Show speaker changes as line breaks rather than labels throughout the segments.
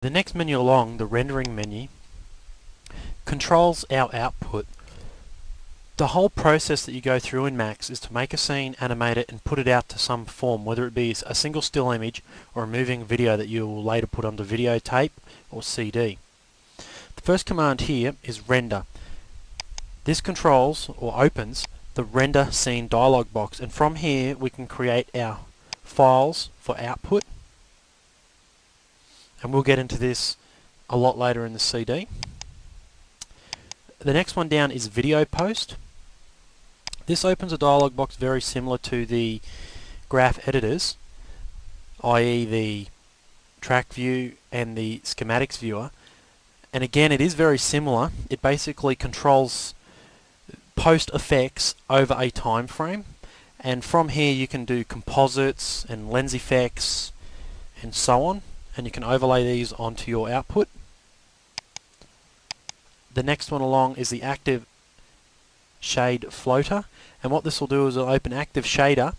The next menu along, the rendering menu, controls our output. The whole process that you go through in Max is to make a scene, animate it, and put it out to some form, whether it be a single still image or a moving video that you will later put onto videotape or CD. The first command here is render. This controls or opens the render scene dialog box, and from here we can create our files for output, and we'll get into this a lot later in the CD. The next one down is video post. This opens a dialog box very similar to the graph editors, i.e. the track view and the schematics viewer, and again it is very similar. It basically controls post effects over a time frame, and from here you can do composites and lens effects and so on, and you can overlay these onto your output. The next one along is the active shade floater, and what this will do is it'll open active shader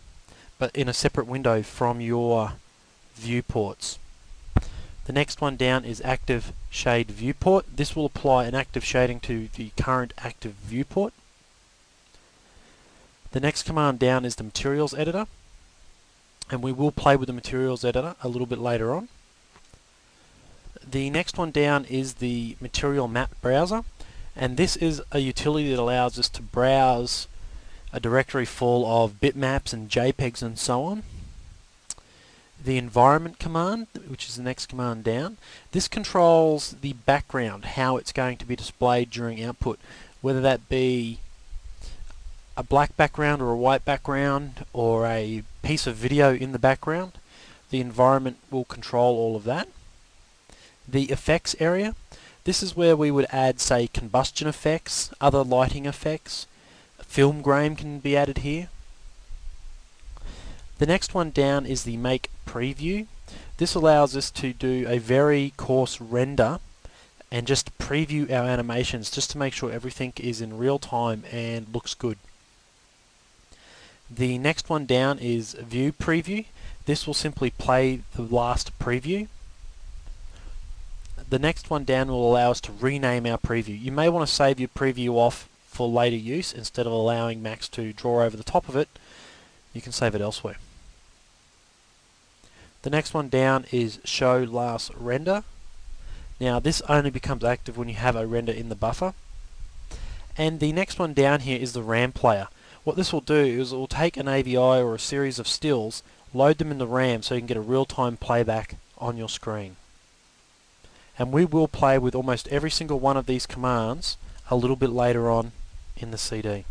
but in a separate window from your viewports. The next one down is active shade viewport. This will apply an active shading to the current active viewport. The next command down is the materials editor, and we will play with the materials editor a little bit later on. The next one down is the material map browser, and this is a utility that allows us to browse a directory full of bitmaps and JPEGs and so on. The environment command, which is the next command down, this controls the background, how it's going to be displayed during output, whether that be a black background or a white background or a piece of video in the background. The environment will control all of that. The effects area, this is where we would add, say, combustion effects, other lighting effects. Film grain can be added here. The next one down is the make preview. This allows us to do a very coarse render and just preview our animations just to make sure everything is in real time and looks good. The next one down is view preview. This will simply play the last preview. The next one down will allow us to rename our preview. You may want to save your preview off for later use instead of allowing Max to draw over the top of it. You can save it elsewhere. The next one down is show last render. Now this only becomes active when you have a render in the buffer. And the next one down here is the RAM player. What this will do is it will take an AVI or a series of stills, load them in the RAM so you can get a real-time playback on your screen. And we will play with almost every single one of these commands a little bit later on in the CD.